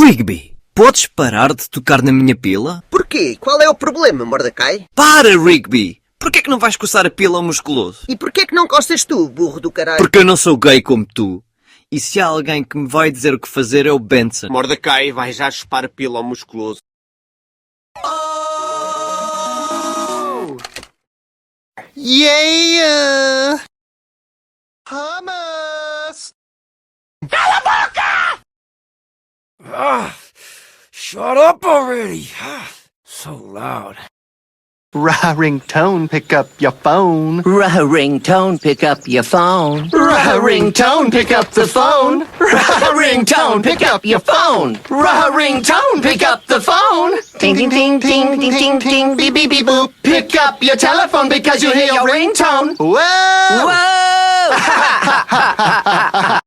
Rigby, podes parar de tocar na minha pila? Porquê? Qual é o problema, Mordecai? Para, Rigby! Porquê que não vais coçar a pila ao musculoso? E porquê que não costas tu, burro do caralho? Porque eu não sou gay como tu. E se há alguém que me vai dizer o que fazer é o Benson. Mordecai vai já chupar a pila ao musculoso. Yeah! Hummus! Shut up already! So loud. Ringtone, pick up your phone. Ringtone, pick up your phone. Ringtone, pick up the phone. Ringtone, pick up your phone. Ringtone, pick up the phone. Ting ting ting ting ting ting ting beep beep beep boop. Pick up your telephone because you hear your ringtone. Whoa! Whoa!